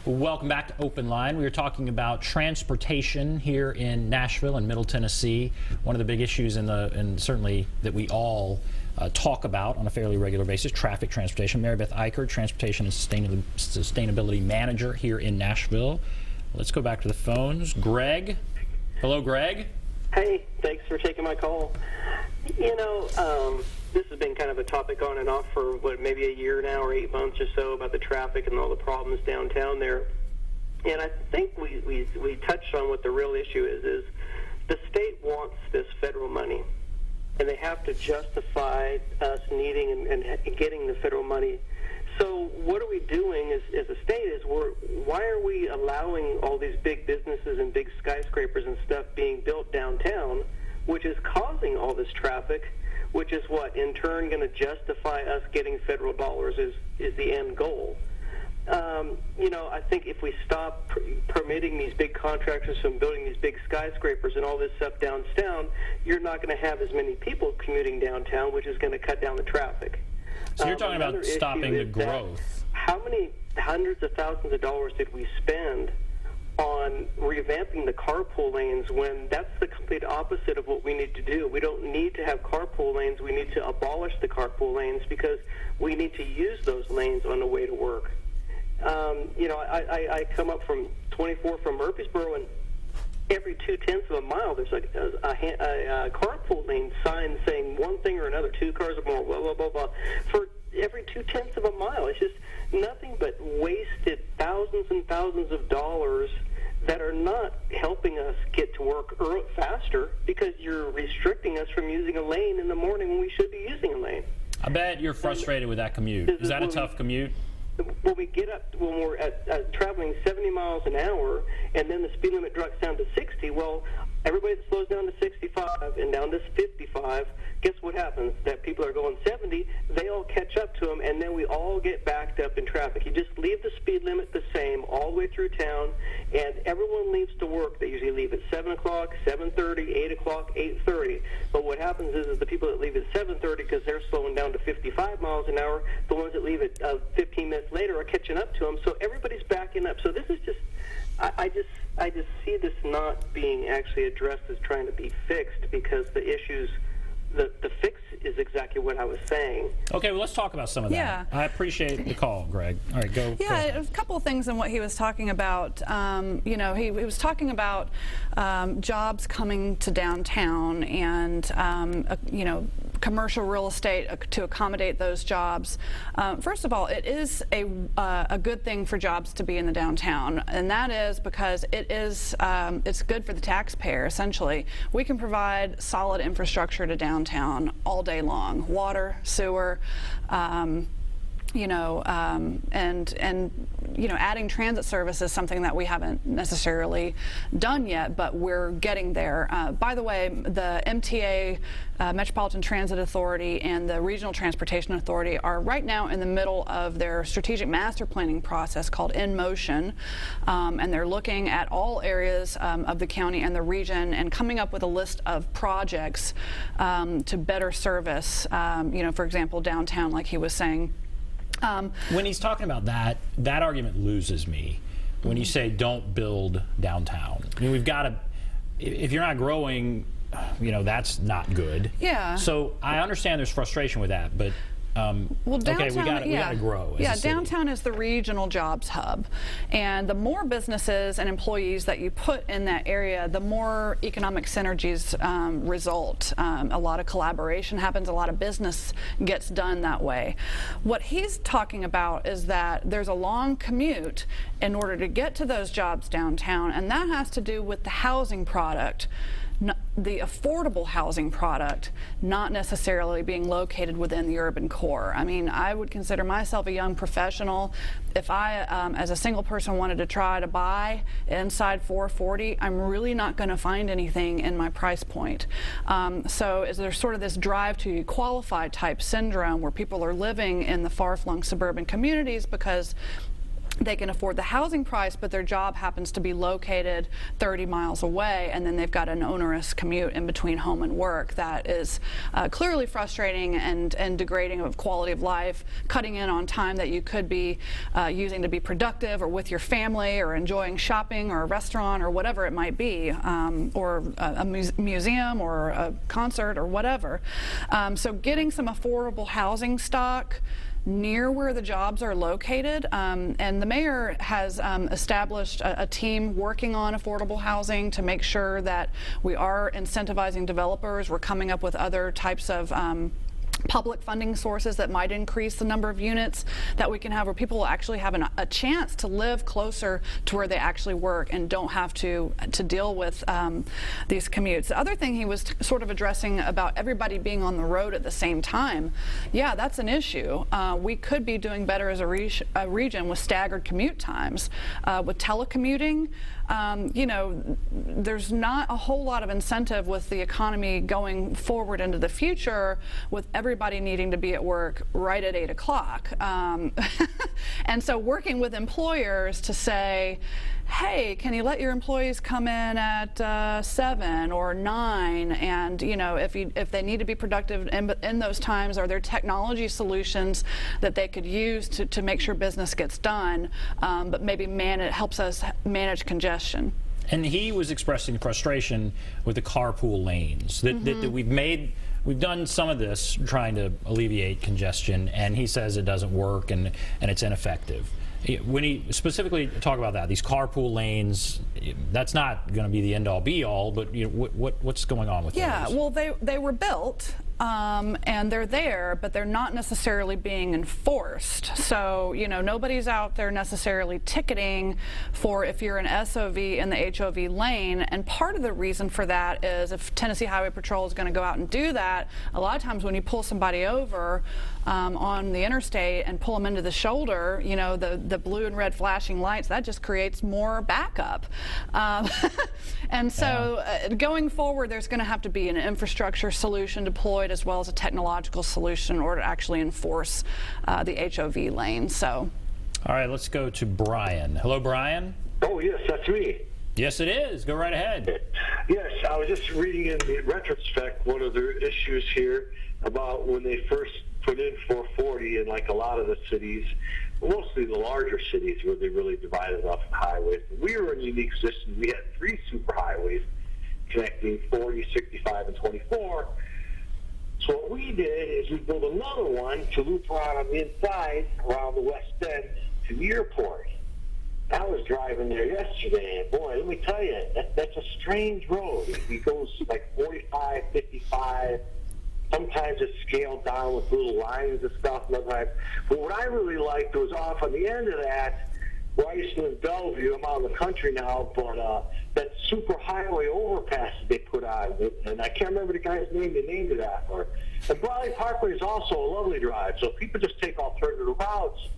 Welcome back to Open Line. We were talking about transportation here in Nashville and Middle Tennessee. One of the big issues and certainly that we all talk about on a fairly regular basis, traffic transportation. Mary Beth Eicher, Transportation and Sustainability Manager here in Nashville. Let's go back to the phones. Greg. Hello, Greg. Hey, thanks for taking my call. This has been kind of a topic on and off for, maybe a year now or 8 months or so about the traffic and all the problems downtown there. And I think we touched on what the real issue is the state wants this federal money, and they have to justify us needing and getting the federal money. So what are we doing as a state why are we allowing all these big businesses and big skyscrapers and stuff being built downtown, which is causing all this traffic, which is what, in turn, going to justify us getting federal dollars is the end goal. I think if we stop permitting these big contractors from building these big skyscrapers and all this stuff downtown, you're not going to have as many people commuting downtown, which is going to cut down the traffic. So you're talking about stopping the growth. How many hundreds of thousands of dollars did we spend on revamping the carpool lanes when that's the complete opposite of what we need to do? We don't need to have carpool lanes. We need to abolish the carpool lanes because we need to use those lanes on the way to work. I come up from 24 from Murfreesboro, and every 0.2 of a mile there's a carpool lane sign saying one thing or another, 2 cars or more, blah, blah, blah, blah, for every 0.2 of a mile. It's just nothing but wasted thousands and thousands of dollars that are not helping us get to work faster because you're restricting us from using a lane in the morning when we should be using a lane. I bet you're frustrated with that commute. Is that a tough commute? When we get up, when we're traveling 70 miles an hour, and then the speed limit drops down to 60, well, everybody that slows down to 65 and down to 55, guess what happens? That people are going 70, they all catch up to them, and then we all get backed up in traffic. You just leave the speed limit the same all the way through town, and everyone leaves to work. They usually leave at 7 o'clock, 7:30, 8 o'clock, 8:30. But what happens is the people that leave at 7:30 because they're slowing down to 55 miles an hour, the ones that leave at 15 minutes later are catching up to them. So everybody's backing up. So this is just, I just see this not being actually addressed as trying to be fixed because the issues, the fix is exactly what I was saying. Okay, well, let's talk about some of that. Yeah. I appreciate the call, Greg. All right, go. Yeah, a couple of things in what he was talking about. He was talking about jobs coming to downtown and, commercial real estate to accommodate those jobs. First of all, it is a good thing for jobs to be in the downtown, and that is because it's good for the taxpayer, essentially. We can provide solid infrastructure to downtown all day long: water, sewer, adding transit service is something that we haven't necessarily done yet, but we're getting there. By the way, the MTA, Metropolitan Transit Authority, and the Regional Transportation Authority are right now in the middle of their strategic master planning process called In Motion, and they're looking at all areas of the county and the region and coming up with a list of projects to better service, for example, downtown, like he was saying. When he's talking about that argument loses me. When you say don't build downtown, I mean, we've got to. If you're not growing, that's not good. Yeah. So I understand there's frustration with that, but downtown, we got to grow. Yeah, downtown is the regional jobs hub, and the more businesses and employees that you put in that area, the more economic synergies result. A lot of collaboration happens. A lot of business gets done that way. What he's talking about is that there's a long commute in order to get to those jobs downtown, and that has to do with the housing product. The affordable housing product not necessarily being located within the urban core. I mean, I would consider myself a young professional. If I, as a single person, wanted to try to buy inside 440, I'm really not going to find anything in my price point. So is there sort of this drive to qualify type syndrome where people are living in the far-flung suburban communities because they can afford the housing price, but their job happens to be located 30 miles away, and then they've got an onerous commute in between home and work. That is clearly frustrating and degrading of quality of life, cutting in on time that you could be using to be productive or with your family or enjoying shopping or a restaurant or whatever it might be, or a museum or a concert or whatever. So getting some affordable housing stock near where the jobs are located, and the mayor has established a team working on affordable housing to make sure that we are incentivizing developers. We're coming up with other types of public funding sources that might increase the number of units that we can have, where people will actually have a chance to live closer to where they actually work and don't have to deal with these commutes. The other thing he was sort of addressing about everybody being on the road at the same time, yeah, that's an issue. We could be doing better as a region with staggered commute times. With telecommuting, you know, there's not a whole lot of incentive with the economy going forward into the future with everybody needing to be at work right at 8 o'clock. And so working with employers to say, hey, can you let your employees come in at 7 or 9? And you know, if they need to be productive in those times, are there technology solutions that they could use to make sure business gets done, but maybe it helps us manage congestion? And he was expressing frustration with the carpool lanes that we've done some of this trying to alleviate congestion, and he says it doesn't work and it's ineffective. When he specifically talk about that, these carpool lanes, that's not going to be the end-all be-all, but you know, what's going on with those? Yeah, well, they were built and they're there, but they're not necessarily being enforced. So, you know, nobody's out there necessarily ticketing for if you're an SOV in the HOV lane. And part of the reason for that is if Tennessee Highway Patrol is going to go out and do that, a lot of times when you pull somebody over on the interstate and pull them into the shoulder, you know, the blue and red flashing lights, that just creates more backup. And so going forward, there's going to have to be an infrastructure solution deployed as well as a technological solution in order to actually enforce the HOV lane. So, all right, let's go to Brian. Hello, Brian. Oh, yes, that's me. Yes, it is. Go right ahead. Yes, I was just reading in the retrospect one of the issues here about when they first put in 440 in like a lot of the cities, mostly the larger cities where they really divided off the highways. We were in a unique position. We had 3 superhighways connecting 40, 65, and 24. So what we did is we built another one to loop around on the inside around the west end to the airport. I was driving there yesterday, and boy, let me tell you, that's a strange road. It goes like 45, 55. Sometimes it's scaled down with little lines and stuff. But what I really liked was off on the end of that, where I used to live in Bellevue. I'm out in the country now, but that super highway overpass that they put on, and I can't remember the guy's name they named it after. And Briley Parkway is also a lovely drive, so if people just take alternative routes,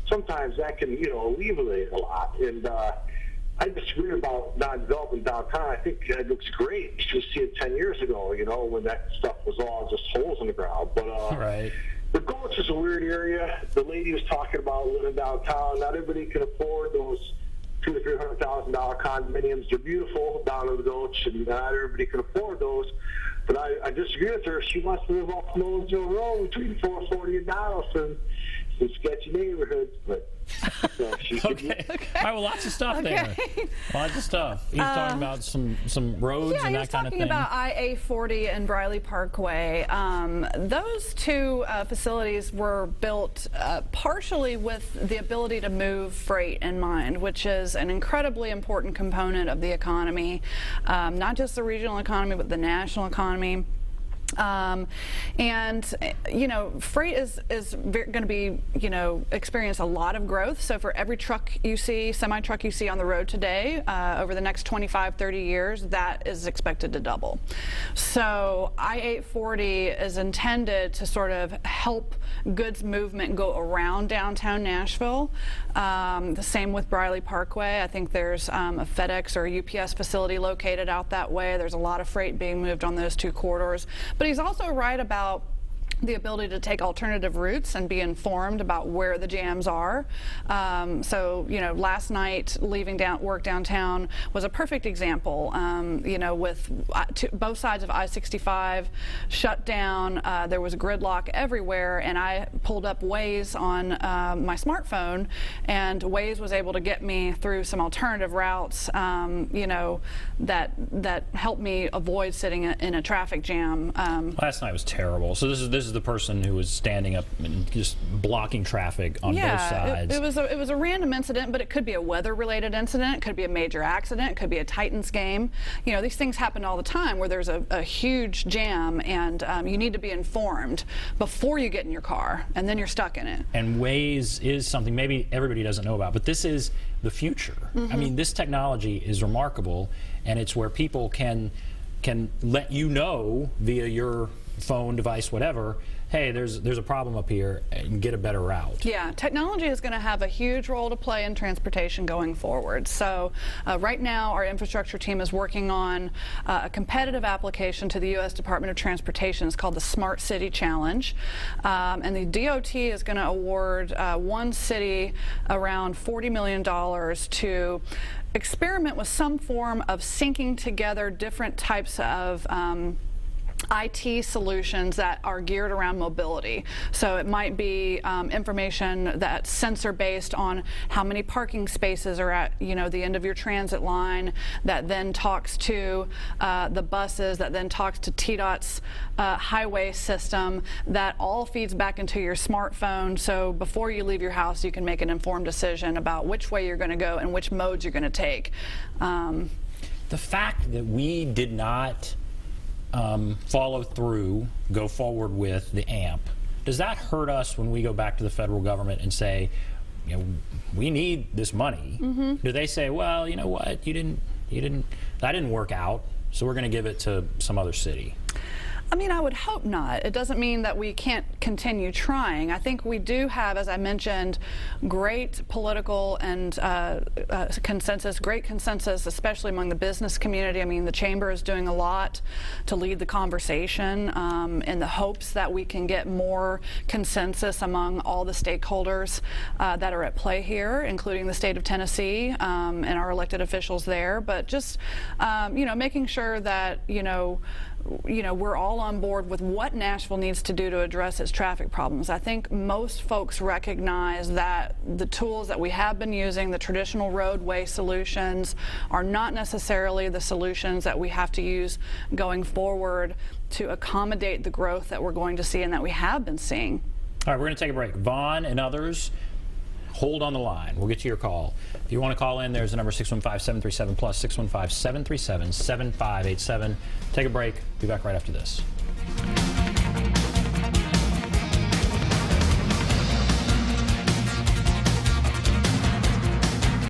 sometimes that can, you know, alleviate a lot. And I disagree about non-development downtown. I think it looks great. You should see it 10 years ago, you know, when that stuff was all just holes in the ground. But right. The Gulch is a weird area. The lady was talking about living downtown. Not everybody can afford those $200,000 to $300,000 condominiums. They're beautiful down in the Gulch, and not everybody can afford those. But I disagree with her. She wants to live off Nolensville Road between 440 and Donaldson. Some sketchy neighborhoods, but okay. All right, well, lots of stuff there. Lots of stuff. He's talking about some roads and that kind of thing. Yeah, he was talking about IA-40 and Briley Parkway. Those two facilities were built partially with the ability to move freight in mind, which is an incredibly important component of the economy, not just the regional economy, but the national economy. And you know, freight is going to be, you know, experience a lot of growth. So for every truck you see, semi-truck you see on the road today, over the next 25, 30 years, that is expected to double. So I-840 is intended to sort of help goods movement go around downtown Nashville. The same with Briley Parkway. I think there's a FedEx or a UPS facility located out that way. There's a lot of freight being moved on those two corridors. But he's also right about the ability to take alternative routes and be informed about where the jams are. So, last night leaving work downtown was a perfect example. With both sides of I-65 shut down, there was a gridlock everywhere, and I pulled up Waze on my smartphone, and Waze was able to get me through some alternative routes, that helped me avoid sitting in a traffic jam. Last night was terrible. So this is the person who was standing up and just blocking traffic on both sides. It was a random incident, but it could be a weather-related incident. It could be a major accident. It could be a Titans game. These things happen all the time where there's a huge jam, and you need to be informed before you get in your car, and then you're stuck in it. And Waze is something maybe everybody doesn't know about, but this is the future. I mean, this technology is remarkable, and it's where people can let you know via your phone device, whatever, hey, there's a problem up here, and get a better route. Yeah, technology is going to have a huge role to play in transportation going forward. So right now our infrastructure team is working on a competitive application to the U.S. Department of Transportation. It's called the Smart City Challenge. And the DOT is going to award one city around $40 million to experiment with some form of syncing together different types of IT solutions that are geared around mobility. So it might be information that's sensor based on how many parking spaces are at the end of your transit line, that then talks to the buses, that then talks to TDOT's highway system, that all feeds back into your smartphone. So before you leave your house, you can make an informed decision about which way you're going to go and which modes you're going to take. The fact that we did not follow through, go forward with the AMP, does that hurt us when we go back to the federal government and say, we need this money? Do they say, well, you know what, that didn't work out, so we're going to give it to some other city? I mean, I would hope not. It doesn't mean that we can't continue trying. I think we do have, as I mentioned, great political and great consensus, especially among the business community. I mean, the Chamber is doing a lot to lead the conversation in the hopes that we can get more consensus among all the stakeholders that are at play here, including the state of Tennessee and our elected officials there. But just, making sure that, we're all on board with what Nashville needs to do to address its traffic problems. I think most folks recognize that the tools that we have been using, the traditional roadway solutions, are not necessarily the solutions that we have to use going forward to accommodate the growth that we're going to see and that we have been seeing. All right, we're going to take a break. Vaughn and others, hold on the line. We'll get to your call. If you want to call in, there's the number 615-737-PLUS, 615-737-7587. Take a break. Be back right after this.